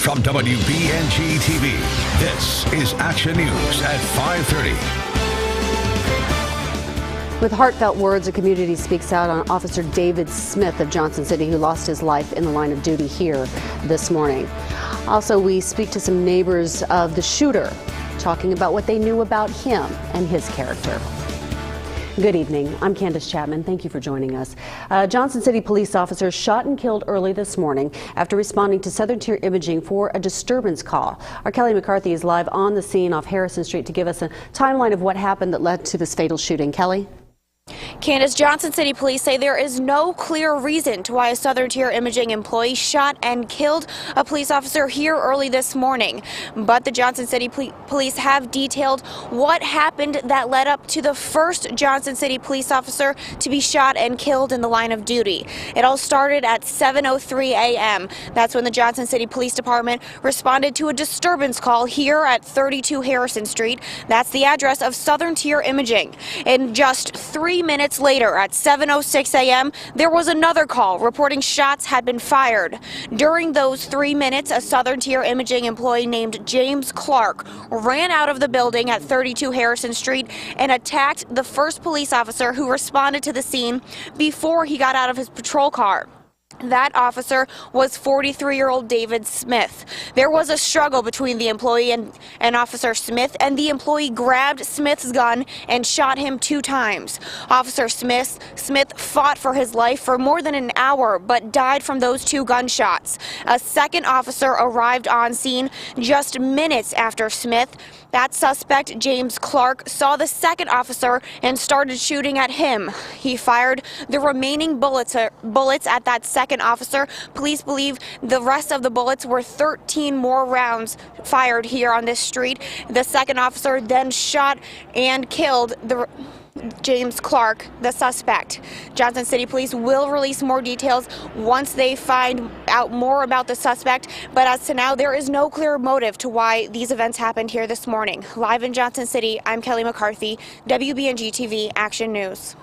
From WBNG TV, this is Action News at 5:30. With heartfelt words, the community speaks out on Officer David Smith of Johnson City, who lost his life in the line of duty here this morning. Also, we speak to some neighbors of the shooter, talking about what they knew about him and his character. Good evening. I'm Candace Chapman. Thank you for joining us. Johnson City police officer shot and killed early this morning after responding to Southern Tier Imaging for a disturbance call. Our Kelly McCarthy is live on the scene off Harrison Street to give us a timeline of what happened that led to this fatal shooting. Kelly? Candace, Johnson City police say there is no clear reason to why a Southern Tier Imaging employee shot and killed a police officer here early this morning. But the Johnson City police have detailed what happened that led up to the first Johnson City police officer to be shot and killed in the line of duty. It all started at 7:03 a.m. That's when the Johnson City Police Department responded to a disturbance call here at 32 Harrison Street. That's the address of Southern Tier Imaging. In just 3 minutes later, at 7:06 a.m., there was another call reporting shots had been fired. During those 3 minutes, a Southern Tier Imaging employee named James Clark ran out of the building at 32 Harrison Street and attacked the first police officer who responded to the scene before he got out of his patrol car. That officer was 43-year-old David Smith. There was a struggle between the employee and Officer Smith, and the employee grabbed Smith's gun and shot him 2 times. Officer Smith fought for his life for more than an hour, but died from those 2 gunshots. A second officer arrived on scene just minutes after Smith. That suspect, James Clark, saw the second officer and started shooting at him. He fired the remaining bullets at that second officer. Police believe the rest of the bullets were 13 more rounds fired here on this street. The second officer then shot and killed James Clark, the suspect. Johnson City Police will release more details once they find out more about the suspect, but as to now, there is no clear motive to why these events happened here this morning. Live in Johnson City, I'm Kelly McCarthy, WBNG TV Action News.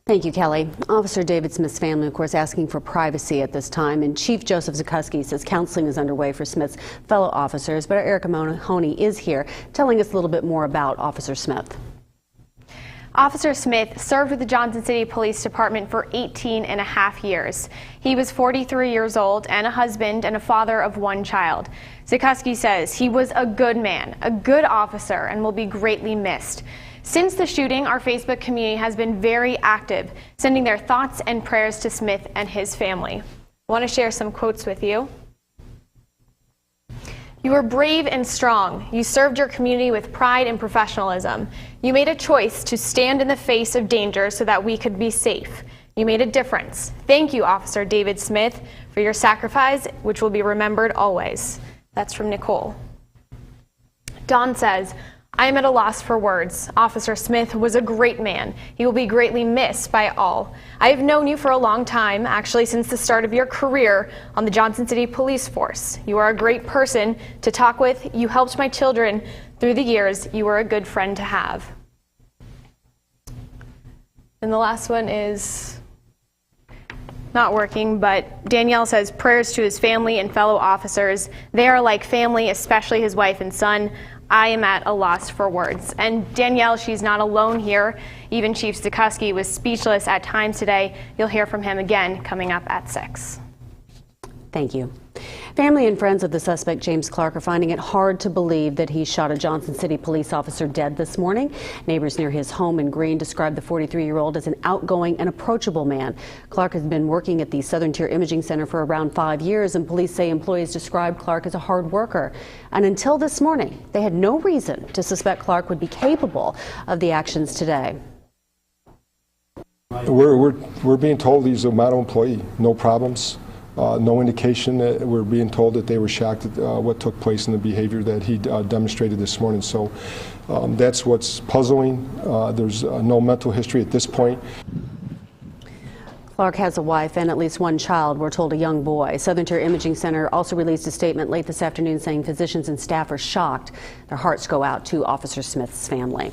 Thank you, Kelly. Officer David Smith's family, of course, asking for privacy at this time, and Chief Joseph Zukoski says counseling is underway for Smith's fellow officers, but our Erica Mahoney is here telling us a little bit more about Officer Smith. Officer Smith served with the Johnson City Police Department for 18.5 years. He was 43 years old and a husband and a father of 1 child. Zukoski says he was a good man, a good officer, and will be greatly missed. Since the shooting, our Facebook community has been very active, sending their thoughts and prayers to Smith and his family. I want to share some quotes with you. You were brave and strong. You served your community with pride and professionalism. You made a choice to stand in the face of danger so that we could be safe. You made a difference. Thank you, Officer David Smith, for your sacrifice, which will be remembered always. That's from Nicole. Dawn says, I am at a loss for words. Officer Smith was a great man. He will be greatly missed by all. I have known you for a long time, actually since the start of your career on the Johnson City Police Force. You are a great person to talk with. You helped my children through the years. You were a good friend to have. And the last one is not working, but Danielle says prayers to his family and fellow officers. They are like family, especially his wife and son. I am at a loss for words. And Danielle, she's not alone here. Even Chief Zukoski was speechless at times today. You'll hear from him again coming up at 6. Thank you. Family and friends of the suspect, James Clark, are finding it hard to believe that he shot a Johnson City police officer dead this morning. Neighbors near his home in Greene described the 43-year-old as an outgoing and approachable man. Clark has been working at the Southern Tier Imaging Center for around 5 years, and police say employees described Clark as a hard worker. And until this morning, they had no reason to suspect Clark would be capable of the actions today. We're being told he's a model employee, no problems. No indication that we're being told that they were shocked at what took place in the behavior that he demonstrated this morning. So that's what's puzzling. There's no mental history at this point. Clark has a wife and at least 1 child, we're told a young boy. Southern Tier Imaging Center also released a statement late this afternoon saying physicians and staff are shocked. Their hearts go out to Officer Smith's family.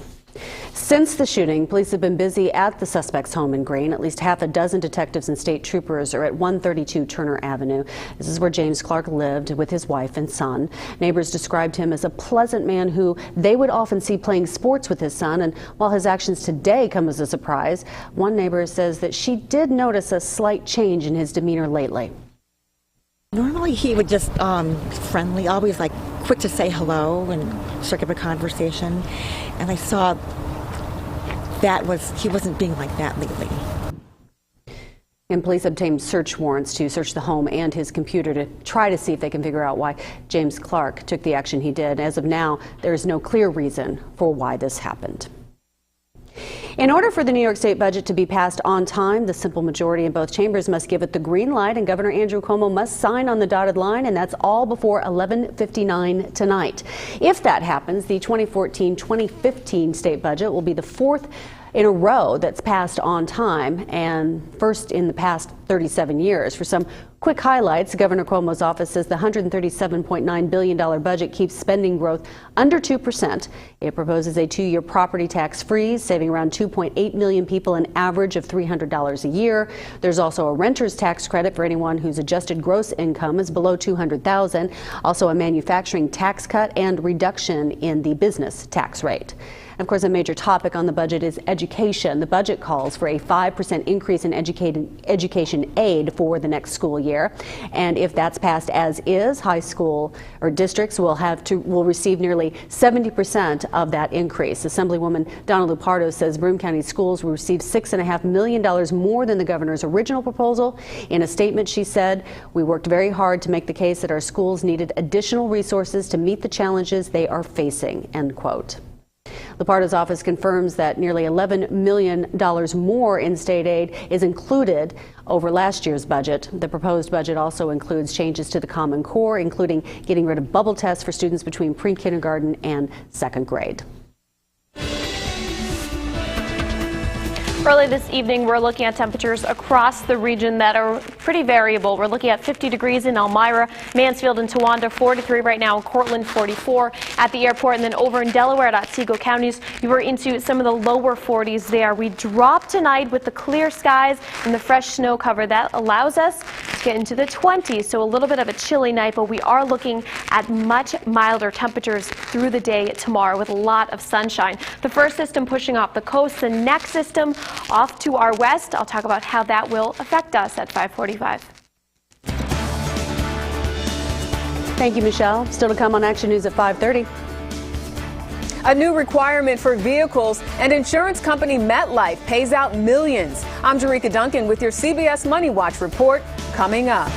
Since the shooting, police have been busy at the suspect's home in Greene. At least half a dozen detectives and state troopers are at 132 Turner Avenue. This is where James Clark lived with his wife and son. Neighbors described him as a pleasant man who they would often see playing sports with his son. And while his actions today come as a surprise, one neighbor says that she did notice a slight change in his demeanor lately. Normally he would just friendly, always like quick to say hello and strike up a conversation. And I saw he wasn't being like that lately. And police obtained search warrants to search the home and his computer to try to see if they can figure out why James Clark took the action he did. As of now, there is no clear reason for why this happened. In order for the New York State budget to be passed on time, the simple majority in both chambers must give it the green light, and Governor Andrew Cuomo must sign on the dotted line, and that's all before 11:59 tonight. If that happens, the 2014-2015 state budget will be the fourth in a row that's passed on time, and first in the past 37 years. For some quick highlights, Governor Cuomo's office says the $137.9 billion budget keeps spending growth under 2%. It proposes a 2-year property tax freeze, saving around 2.8 million people an average of $300 a year. There's also a renter's tax credit for anyone whose adjusted gross income is below $200,000. Also a manufacturing tax cut and reduction in the business tax rate. Of course, a major topic on the budget is education. The budget calls for a 5% increase in education aid for the next school year. And if that's passed as is, high school or districts will receive nearly 70% of that increase. Assemblywoman Donna Lupardo says Broome County schools will receive $6.5 million more than the governor's original proposal. In a statement, she said, "We worked very hard to make the case that our schools needed additional resources to meet the challenges they are facing," end quote. Lupardo's office confirms that nearly $11 million more in state aid is included over last year's budget. The proposed budget also includes changes to the Common Core, including getting rid of bubble tests for students between pre-kindergarten and second grade. Early this evening, we're looking at temperatures across the region that are pretty variable. We're looking at 50 degrees in Elmira, Mansfield, and Towanda, 43 right now, Cortland, 44 at the airport, and then over in Delaware at Otsego counties, you were into some of the lower 40s there. We drop tonight with the clear skies and the fresh snow cover. That allows us to get into the 20s, so a little bit of a chilly night, but we are looking at much milder temperatures through the day tomorrow with a lot of sunshine. The first system pushing off the coast, the next system off to our west. I'll talk about how that will affect us at 5:45. Thank you, Michelle. Still to come on Action News at 5:30. A new requirement for vehicles, and insurance company MetLife pays out millions. I'm Jerika Duncan with your CBS Money Watch report coming up.